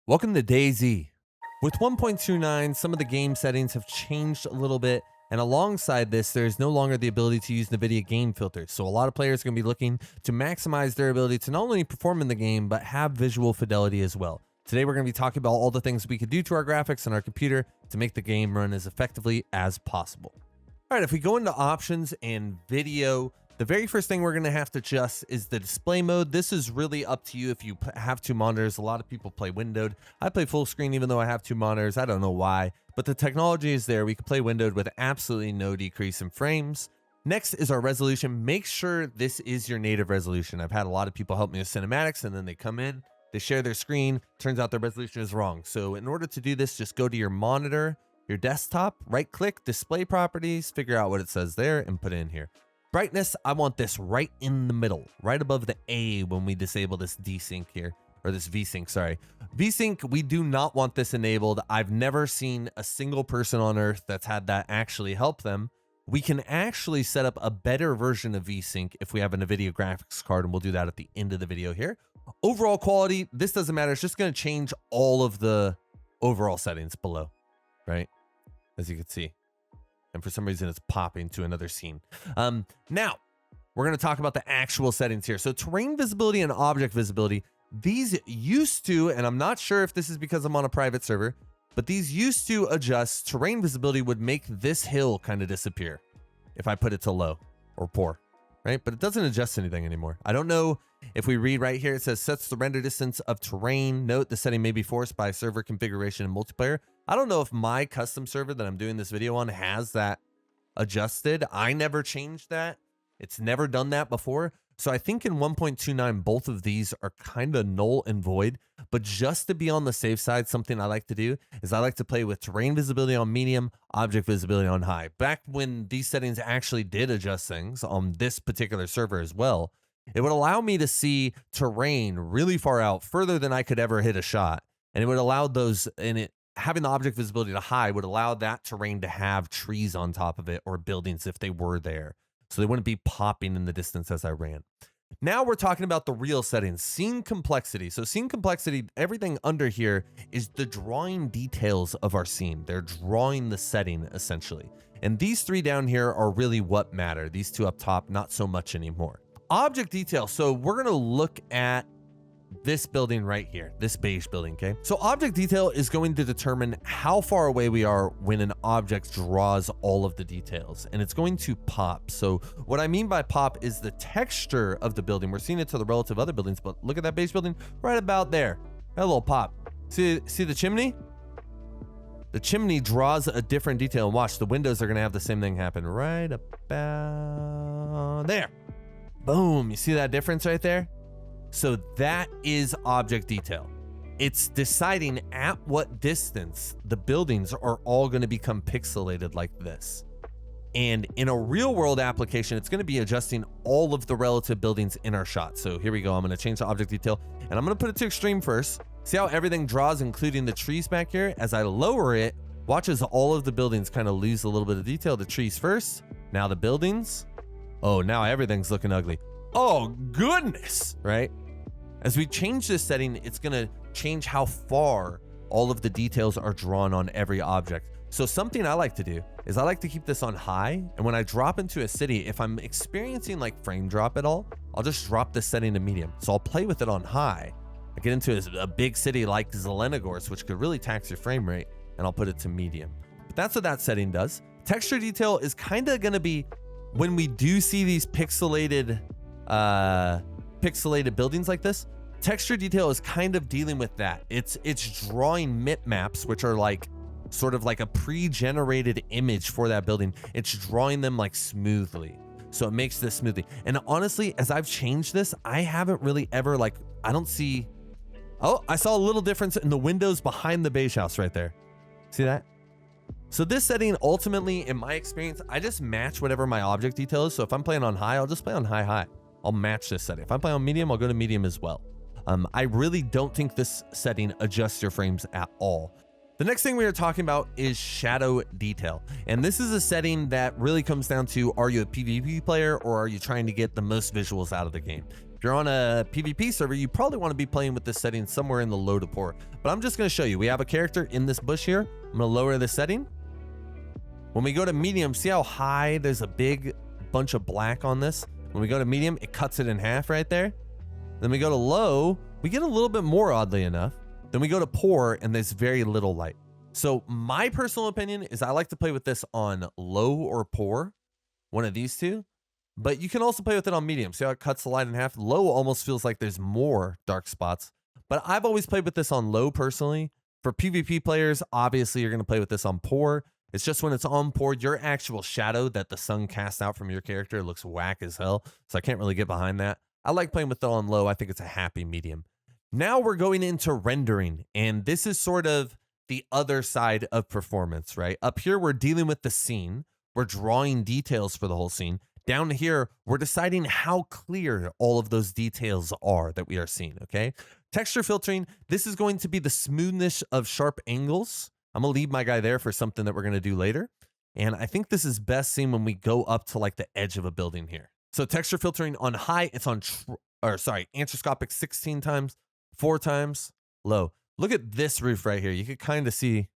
Welcome to DayZ. With 1.29, some of the game settings have changed a little bit, and alongside this, there's no longer the ability to use NVIDIA game filters. So a lot of players are going to be looking to maximize their ability to not only perform in the game, but have visual fidelity as well. Today, we're going to be talking about all the things we could do to our graphics and our computer to make the game run as effectively as possible. All right, if we go into options and video, the very first thing we're going to have to adjust is the display mode. This is really up to you if you have two monitors. A lot of people play windowed. I play full screen even though I have two monitors. I don't know why, but the technology is there. We can play windowed with absolutely no decrease in frames. Next is our resolution. Make sure this is your native resolution. I've had a lot of people help me with cinematics and then they come in, they share their screen. Turns out their resolution is wrong. So in order to do this, just go to your monitor, your desktop, right click, display properties, figure out what it says there and put it in here. Brightness, I want this right in the middle, right above the A when we disable this desync here, or this VSync, sorry. VSync, we do not want this enabled. I've never seen a single person on earth that's had that actually help them. We can actually set up a better version of VSync if we have a NVIDIA graphics card, and we'll do that at the end of the video here. Overall quality, this doesn't matter. It's just going to change all of the overall settings below, right? As you can see. And for some reason, it's popping to another scene. Now, we're going to talk about the actual settings here. So terrain visibility and object visibility, these used to, and I'm not sure if this is because I'm on a private server, but these used to adjust. Terrain visibility would make this hill kind of disappear if I put it to low or poor, right? But it doesn't adjust anything anymore. I don't know if we read right here, it says sets the render distance of terrain. Note the setting may be forced by server configuration and multiplayer. I don't know if my custom server that I'm doing this video on has that adjusted. I never changed that. It's never done that before. So I think in 1.29, both of these are kind of null and void. But just to be on the safe side, something I like to do is I like to play with terrain visibility on medium, object visibility on high. Back when these settings actually did adjust things on this particular server as well, it would allow me to see terrain really far out, further than I could ever hit a shot. And it would allow those, and it having the object visibility to high would allow that terrain to have trees on top of it or buildings if they were there. So they wouldn't be popping in the distance as I ran. Now we're talking about the real settings, scene complexity. So scene complexity, everything under here is the drawing details of our scene. They're drawing the setting essentially. And these three down here are really what matter. These two up top, not so much anymore. Object detail. So we're going to look at this building right here, this beige building, okay? So object detail is going to determine how far away we are when an object draws all of the details, and it's going to pop. So what I mean by pop is the texture of the building. We're seeing it to the relative other buildings, but look at that beige building right about there. That little pop. See the chimney? The chimney draws a different detail, and watch, the windows are gonna have the same thing happen right about there. Boom, you see that difference right there? So that is object detail. It's deciding at what distance the buildings are all going to become pixelated like this. And in a real world application, it's going to be adjusting all of the relative buildings in our shot. So here we go. I'm going to change the object detail and I'm going to put it to extreme first. See how everything draws, including the trees back here? As I lower it, watch as all of the buildings kind of lose a little bit of detail. The trees first, now the buildings. Oh, now everything's looking ugly. Oh, goodness, right? As we change this setting, it's going to change how far all of the details are drawn on every object. So something I like to do is I like to keep this on high. And when I drop into a city, if I'm experiencing like frame drop at all, I'll just drop this setting to medium. So I'll play with it on high. I get into a big city like Zelenogorsk, which could really tax your frame rate, and I'll put it to medium. But that's what that setting does. Texture detail is kind of going to be when we do see these pixelated buildings like this. Texture detail is kind of dealing with that. It's drawing bitmaps, which are like sort of like a pre-generated image for that building. It's drawing them like smoothly. So it makes this smoothly. And honestly, as I've changed this, I haven't really ever like, I don't see, oh, I saw a little difference in the windows behind the beige house right there. See that? So this setting, ultimately, in my experience, I just match whatever my object detail is. So if I'm playing on high, I'll just play on high. I'll match this setting. If I'm playing on medium, I'll go to medium as well. I really don't think this setting adjusts your frames at all. The next thing we are talking about is shadow detail. And this is a setting that really comes down to, are you a PvP player or are you trying to get the most visuals out of the game? If you're on a PvP server, you probably want to be playing with this setting somewhere in the low to poor. But I'm just going to show you. We have a character in this bush here. I'm going to lower the setting. When we go to medium, see how high there's a big bunch of black on this? When we go to medium, it cuts it in half right there. Then we go to low, we get a little bit more, oddly enough. Then we go to poor, and there's very little light. So my personal opinion is I like to play with this on low or poor, one of these two. But you can also play with it on medium. See how it cuts the light in half? Low almost feels like there's more dark spots. But I've always played with this on low personally. For PvP players, obviously you're going to play with this on poor. It's just when it's on poor, your actual shadow that the sun casts out from your character looks whack as hell. So I can't really get behind that. I like playing with it on low. I think it's a happy medium. Now we're going into rendering. And this is sort of the other side of performance, right? Up here, we're dealing with the scene. We're drawing details for the whole scene. Down here, we're deciding how clear all of those details are that we are seeing, okay? Texture filtering, this is going to be the smoothness of sharp angles. I'm going to leave my guy there for something that we're going to do later. And I think this is best seen when we go up to like the edge of a building here. So texture filtering on high, it's on, anthroposcopic 16 times, 4 times, low. Look at this roof right here. You can kind of see.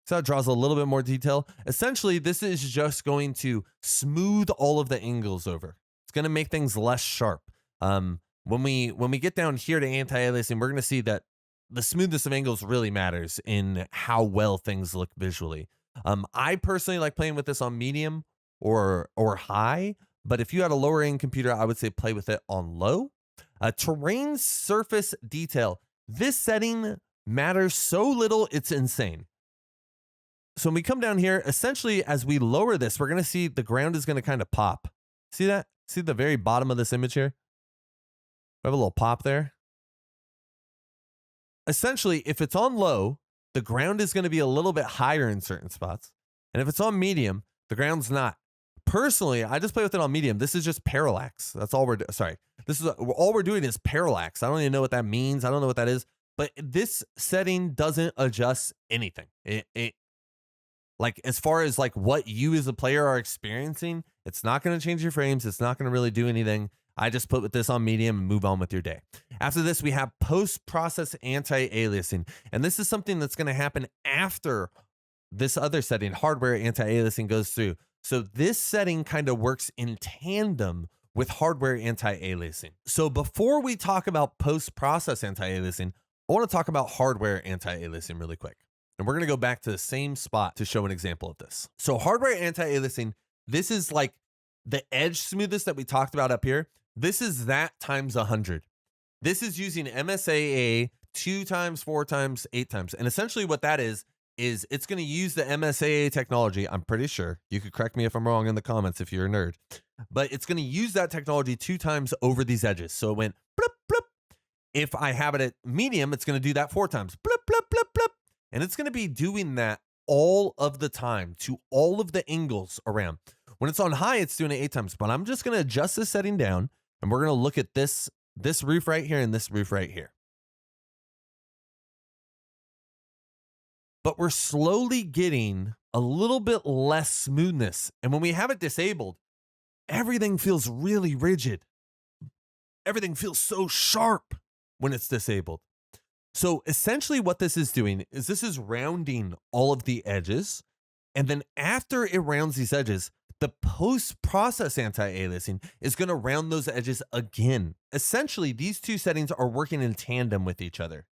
So it draws a little bit more detail. Essentially, this is just going to smooth all of the angles over. It's going to make things less sharp. When we get down here to anti-aliasing, we're going to see that the smoothness of angles really matters in how well things look visually. I personally like playing with this on medium or high, but if you had a lower end computer, I would say play with it on low. Terrain surface detail. This setting matters so little, it's insane. So when we come down here, essentially as we lower this, we're going to see the ground is going to kind of pop. See that? See the very bottom of this image here? We have a little pop there. Essentially, if it's on low, the ground is going to be a little bit higher in certain spots. And if it's on medium, the ground's not. Personally, I just play with it on medium. This is just parallax. That's all we're doing. Sorry. This is all we're doing is parallax. I don't even know what that means. I don't know what that is. But this setting doesn't adjust anything. Like as far as like what you as a player are experiencing, it's not going to change your frames. It's not going to really do anything. I just put with this on medium and move on with your day. After this, we have post-process anti-aliasing. And this is something that's going to happen after this other setting, hardware anti-aliasing, goes through. So this setting kind of works in tandem with hardware anti-aliasing. So before we talk about post-process anti-aliasing, I want to talk about hardware anti-aliasing really quick. And we're going to go back to the same spot to show an example of this. So hardware anti-aliasing, this is like the edge smoothness that we talked about up here. This is that times 100. This is using MSAA 2 times, 4 times, 8 times. And essentially what that is it's going to use the MSAA technology. I'm pretty sure. You could correct me if I'm wrong in the comments if you're a nerd. But it's going to use that technology 2 times over these edges. So it went blip, blip. If I have it at medium, it's going to do that 4 times. Blip, blip, blip, blip. And it's going to be doing that all of the time to all of the angles around. When it's on high, it's doing it 8 times. But I'm just going to adjust this setting down. And we're going to look at this roof right here and this roof right here. But we're slowly getting a little bit less smoothness. And when we have it disabled, everything feels really rigid. Everything feels so sharp when it's disabled. So essentially what this is doing is this is rounding all of the edges. And then after it rounds these edges, the post-process anti-aliasing is going to round those edges again. Essentially, these two settings are working in tandem with each other.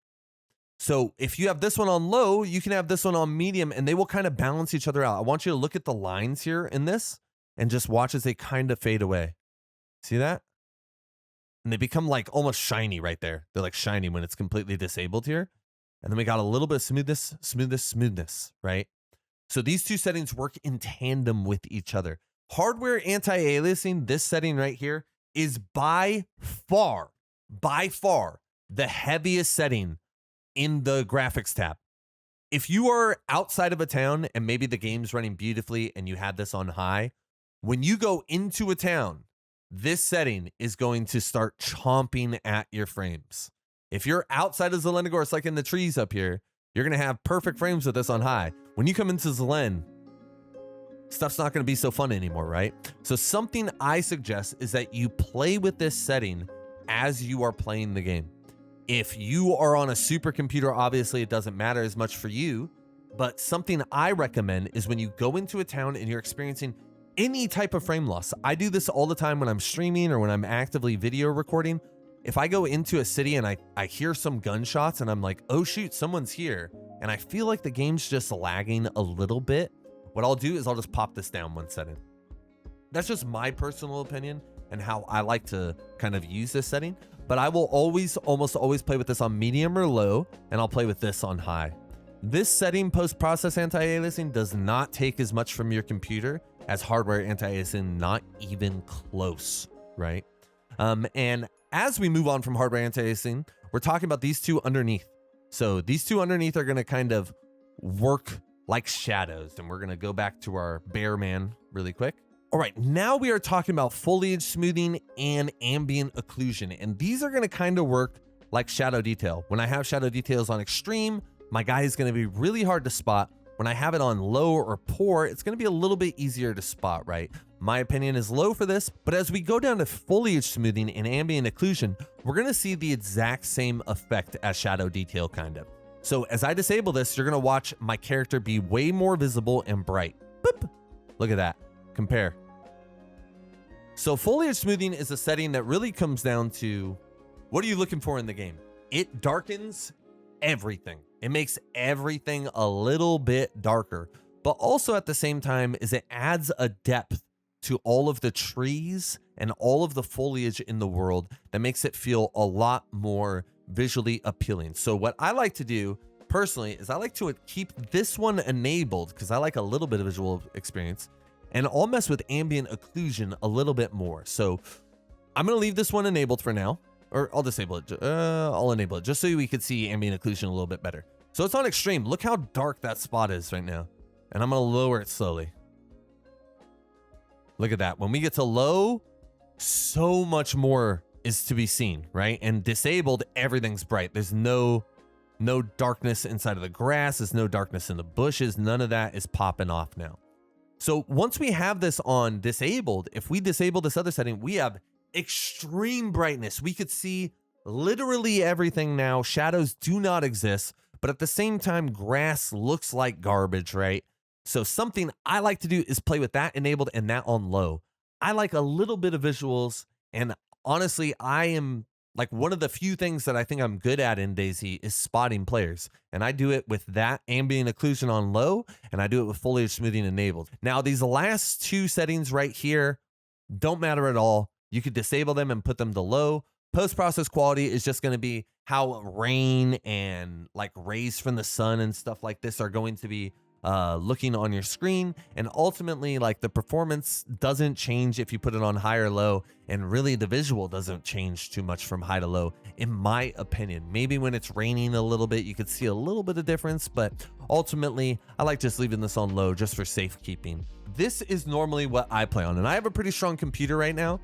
So if you have this one on low, you can have this one on medium, and they will kind of balance each other out. I want you to look at the lines here in this and just watch as they kind of fade away. See that? And they become like almost shiny right there. They're like shiny when it's completely disabled here. And then we got a little bit of smoothness, right? So these two settings work in tandem with each other. Hardware anti-aliasing, this setting right here, is by far, the heaviest setting in the graphics tab. If you are outside of a town and maybe the game's running beautifully and you had this on high, when you go into a town, this setting is going to start chomping at your frames. If you're outside of Zelenogorsk, like in the trees up here, you're going to have perfect frames with this on high. When you come into Zelen, stuff's not going to be so fun anymore, right? So something I suggest is that you play with this setting as you are playing the game. If you are on a supercomputer, obviously it doesn't matter as much for you, but something I recommend is when you go into a town and you're experiencing any type of frame loss. I do this all the time when I'm streaming or when I'm actively video recording. If I go into a city and I hear some gunshots and I'm like, oh shoot, someone's here, and I feel like the game's just lagging a little bit, what I'll do is I'll just pop this down one setting. That's just my personal opinion and how I like to kind of use this setting. But I will almost always play with this on medium or low, and I'll play with this on high. This setting, post-process anti-aliasing, does not take as much from your computer as hardware anti-aliasing, not even close, right? And as we move on from hardware anti-aliasing, we're talking about these two underneath. So these two underneath are going to kind of work like shadows, and we're going to go back to our bear man really quick. All right, now we are talking about foliage smoothing and ambient occlusion, and these are going to kind of work like shadow detail. When I have shadow details on extreme, my guy is going to be really hard to spot. When I have it on low or poor, it's going to be a little bit easier to spot, right? My opinion is low for this, but as we go down to foliage smoothing and ambient occlusion, we're going to see the exact same effect as shadow detail kind of. So as I disable this, you're going to watch my character be way more visible and bright. Boop. Look at that. Compare. So foliage smoothing is a setting that really comes down to, what are you looking for in the game? It darkens everything. It makes everything a little bit darker, but also at the same time is it adds a depth to all of the trees and all of the foliage in the world that makes it feel a lot more visually appealing. So what I like to do personally is I like to keep this one enabled because I like a little bit of visual experience, and I'll mess with ambient occlusion a little bit more. So I'm going to leave this one enabled for now, or I'll disable it. I'll enable it just so we could see ambient occlusion a little bit better. So it's on extreme. Look how dark that spot is right now. And I'm going to lower it slowly. Look at that. When we get to low, so much more is to be seen, right? And disabled, everything's bright. There's no darkness inside of the grass. There's no darkness in the bushes. None of that is popping off now. So once we have this on disabled, if we disable this other setting, we have extreme brightness. We could see literally everything now. Shadows do not exist, but at the same time, grass looks like garbage, right? So something I like to do is play with that enabled and that on low. I like a little bit of visuals, and honestly, I am like one of the few things that I think I'm good at in DayZ is spotting players. And I do it with that ambient occlusion on low, and I do it with foliage smoothing enabled. Now, these last two settings right here don't matter at all. You could disable them and put them to low. Post-process quality is just going to be how rain and like rays from the sun and stuff like this are going to be looking on your screen. And ultimately, like, the performance doesn't change if you put it on high or low, and really the visual doesn't change too much from high to low, in my opinion. Maybe when it's raining a little bit, you could see a little bit of difference, but ultimately I like just leaving this on low just for safekeeping. This is normally what I play on, and I have a pretty strong computer right now.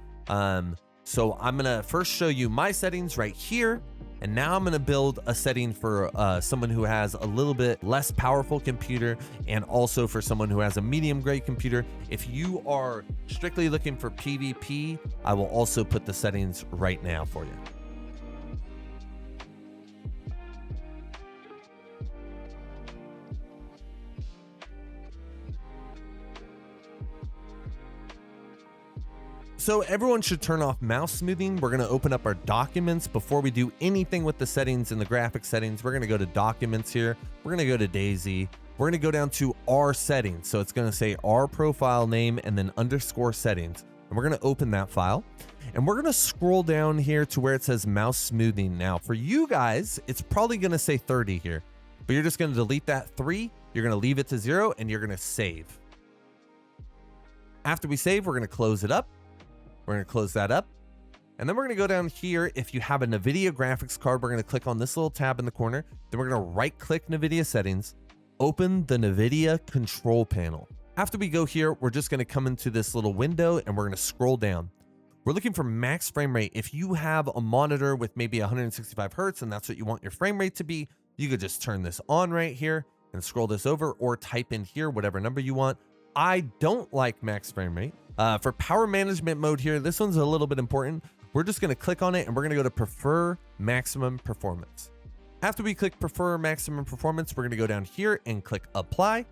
So I'm gonna first show you my settings right here, and now I'm gonna build a setting for someone who has a little bit less powerful computer, and also for someone who has a medium grade computer. If you are strictly looking for PvP, I will also put the settings right now for you. So everyone should turn off mouse smoothing. We're going to open up our documents before we do anything with the settings and the graphic settings. We're going to go to documents here. We're going to go to DayZ. We're going to go down to our settings. So it's going to say our profile name and then underscore settings. And we're going to open that file. And we're going to scroll down here to where it says mouse smoothing. Now for you guys, it's probably going to say 30 here, but you're just going to delete that 3. You're going to leave it to 0 and you're going to save. After we save, we're going to close it up. We're going to close that up. And then we're going to go down here. If you have a NVIDIA graphics card, we're going to click on this little tab in the corner. Then we're going to right click NVIDIA settings, open the NVIDIA control panel. After we go here, we're just going to come into this little window and we're going to scroll down. We're looking for max frame rate. If you have a monitor with maybe 165 Hertz and that's what you want your frame rate to be, you could just turn this on right here and scroll this over, or type in here whatever number you want. I don't like max frame rate. For power management mode here, this one's a little bit important. We're just gonna click on it and we're gonna go to prefer maximum performance. After we click prefer maximum performance, we're gonna go down here and click apply.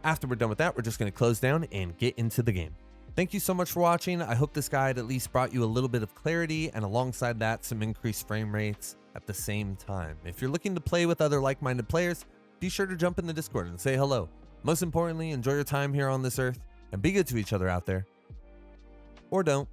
After we're done with that, we're just gonna close down and get into the game. Thank you so much for watching. I hope this guide at least brought you a little bit of clarity and alongside that, some increased frame rates at the same time. If you're looking to play with other like-minded players, be sure to jump in the Discord and say hello. Most importantly, enjoy your time here on this earth and be good to each other out there. Or don't.